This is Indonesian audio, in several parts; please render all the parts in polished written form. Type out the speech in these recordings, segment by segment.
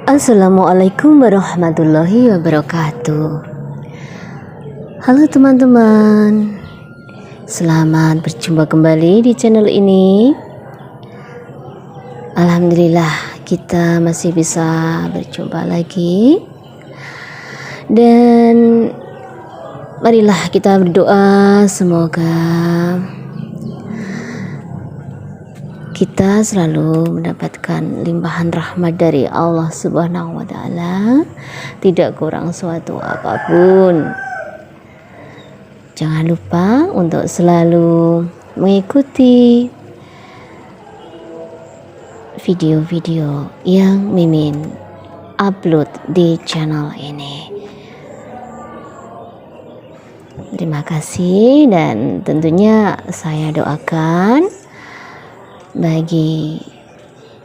Assalamualaikum warahmatullahi wabarakatuh. Halo teman-teman, selamat berjumpa kembali di channel ini. Alhamdulillah kita masih bisa berjumpa lagi. Dan marilah kita berdoa semoga kita selalu mendapatkan limpahan rahmat dari Allah Subhanahu wa Ta'ala, tidak kurang suatu apapun. Jangan lupa untuk selalu mengikuti video-video yang Mimin upload di channel ini. Terima kasih, dan tentunya saya doakan bagi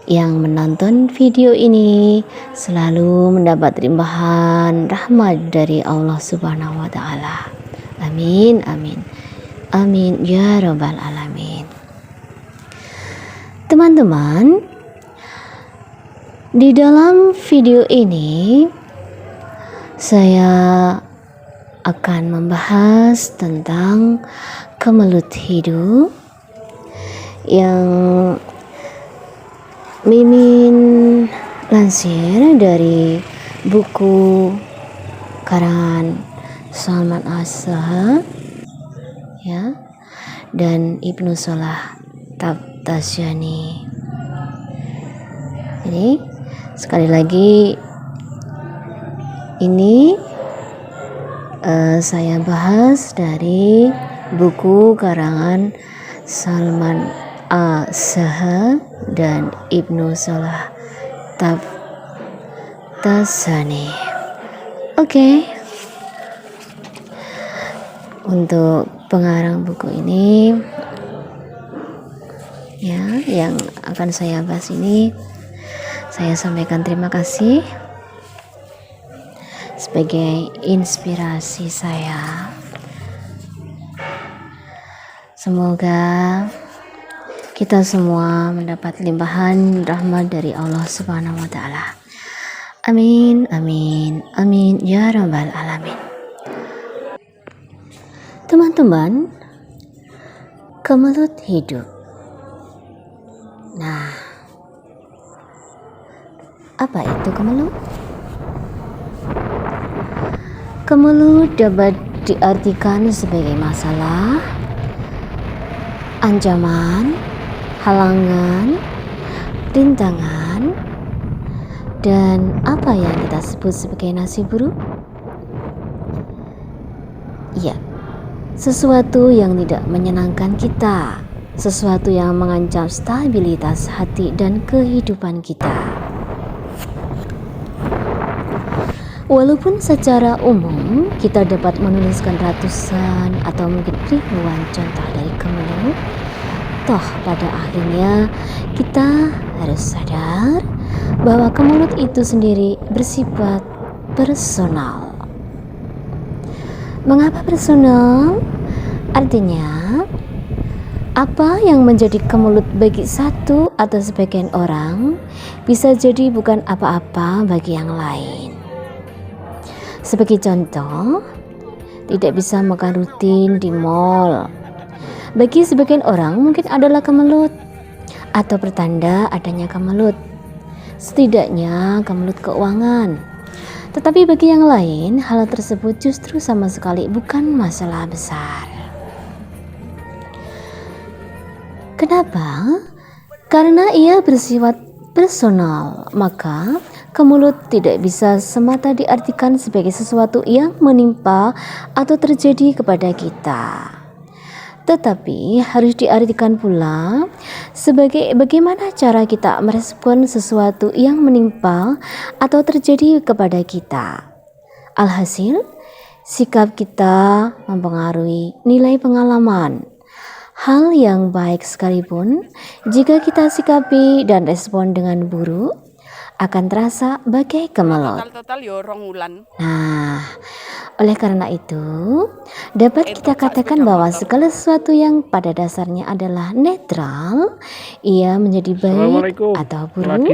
yang menonton video ini selalu mendapat limpahan rahmat dari Allah Subhanahu wa Ta'ala. Amin, amin, amin ya rabbal alamin. Teman-teman, di dalam video ini saya akan membahas tentang kemelut hidup yang Mimin lansir dari buku karangan Salman As-Saha ya, dan Ibnu Salah Tabtasyani. Jadi sekali lagi ini saya bahas dari buku karangan Salman As-Saha dan Ibnu Salah Tabtasyani. Oke. Untuk pengarang buku ini ya, yang akan saya bahas ini, saya sampaikan terima kasih sebagai inspirasi saya. Semoga kita semua mendapat limpahan rahmat dari Allah Subhanahu wa Ta'ala. Amin, amin, amin ya rabbal alamin. Teman-teman, kemelut hidup. Nah, apa itu kemelut? Kemelut dapat diartikan sebagai masalah, ancaman, halangan, rintangan, dan apa yang kita sebut sebagai nasib buruk. Ya, sesuatu yang tidak menyenangkan kita, sesuatu yang mengancam stabilitas hati dan kehidupan kita. Walaupun secara umum kita dapat menuliskan ratusan atau mungkin ribuan contoh dari kemelut, toh pada akhirnya kita harus sadar bahwa kemelut itu sendiri bersifat personal. Mengapa personal? Artinya, apa yang menjadi kemelut bagi satu atau sebagian orang bisa jadi bukan apa-apa bagi yang lain. Sebagai contoh, tidak bisa makan rutin di mall. Bagi sebagian orang mungkin adalah kemelut atau pertanda adanya kemelut. Setidaknya kemelut keuangan. Tetapi bagi yang lain, hal tersebut justru sama sekali bukan masalah besar. Kenapa? Karena ia bersifat personal, maka kemelut tidak bisa semata diartikan sebagai sesuatu yang menimpa atau terjadi kepada kita, tetapi harus diartikan pula sebagai bagaimana cara kita merespon sesuatu yang menimpa atau terjadi kepada kita. Alhasil, sikap kita mempengaruhi nilai pengalaman. Hal yang baik sekalipun, jika kita sikapi dan respon dengan buruk, akan terasa bagai kemelut. Total ya 2 wulan. Nah, Oleh karena itu, dapat kita katakan bahwa segala sesuatu yang pada dasarnya adalah netral, ia menjadi baik atau buruk,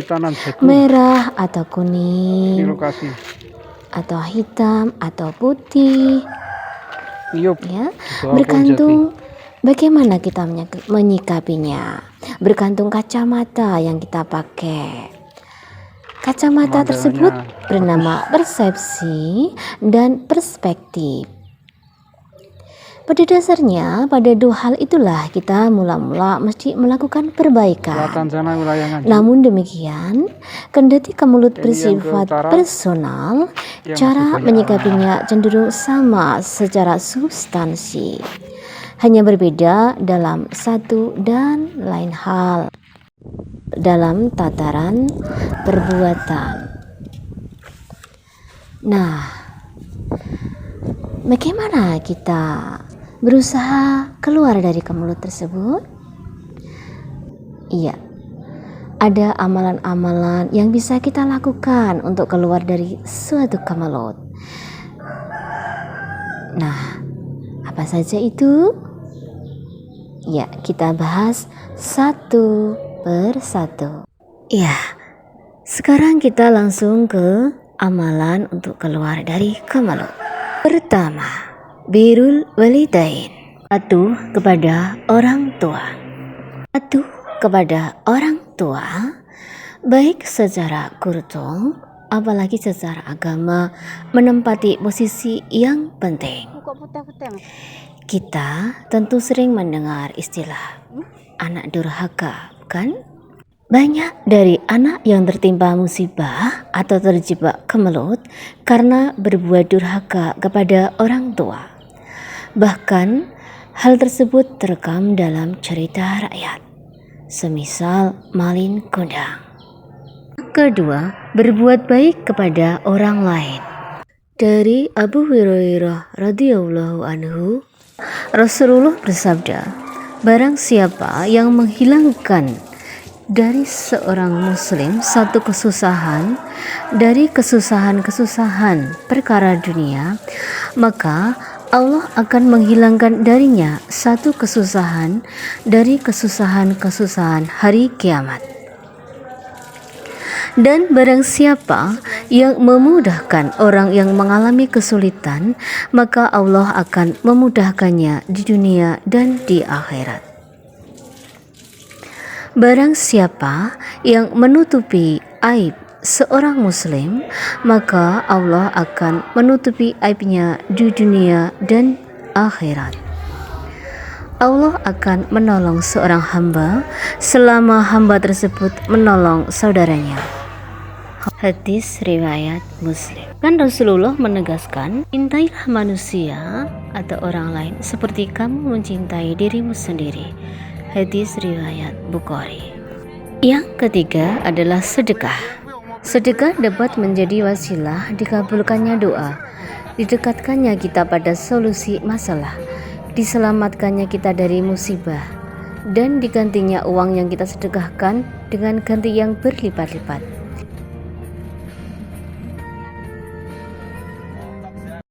merah atau kuning, atau hitam atau putih, ya, bergantung bagaimana kita menyikapinya, bergantung kacamata yang kita pakai. Kacamata tersebut bernama persepsi dan perspektif. Pada dasarnya, pada dua hal itulah kita mula-mula mesti melakukan perbaikan. Namun demikian, kendati kemulut bersifat personal, cara menyikapinya cenderung sama secara substansi, hanya berbeda dalam satu dan lain hal. Dalam tataran perbuatan. Nah, bagaimana kita berusaha keluar dari kemulut tersebut? Iya, ada amalan-amalan yang bisa kita lakukan untuk keluar dari suatu kemulut. Nah, apa saja itu? Ya, kita bahas satu persatu. Ya, sekarang kita langsung ke amalan untuk keluar dari kemulut. Pertama, birrul walidain, patuh kepada orang tua. Patuh kepada orang tua, baik secara kultur, apalagi secara agama, menempati posisi yang penting. Kita tentu sering mendengar istilah anak durhaka, kan? Banyak dari anak yang tertimpa musibah atau terjebak kemelut karena berbuat durhaka kepada orang tua. Bahkan hal tersebut terekam dalam cerita rakyat, semisal Malin Kundang. Kedua, berbuat baik kepada orang lain. Dari Abu Hurairah radhiyallahu anhu, Rasulullah bersabda, barang siapa yang menghilangkan dari seorang muslim satu kesusahan dari kesusahan-kesusahan perkara dunia, maka Allah akan menghilangkan darinya satu kesusahan dari kesusahan-kesusahan hari kiamat. Dan barang siapa yang memudahkan orang yang mengalami kesulitan, maka Allah akan memudahkannya di dunia dan di akhirat. Barang siapa yang menutupi aib seorang muslim, maka Allah akan menutupi aibnya di dunia dan akhirat. Allah akan menolong seorang hamba selama hamba tersebut menolong saudaranya. Hadis riwayat Muslim. Kan Rasulullah menegaskan, cintailah manusia atau orang lain seperti kamu mencintai dirimu sendiri. Hadis riwayat Bukhari. Yang ketiga adalah sedekah. Sedekah dapat menjadi wasilah dikabulkannya doa, didekatkannya kita pada solusi masalah, diselamatkannya kita dari musibah, dan digantinya uang yang kita sedekahkan dengan ganti yang berlipat-lipat.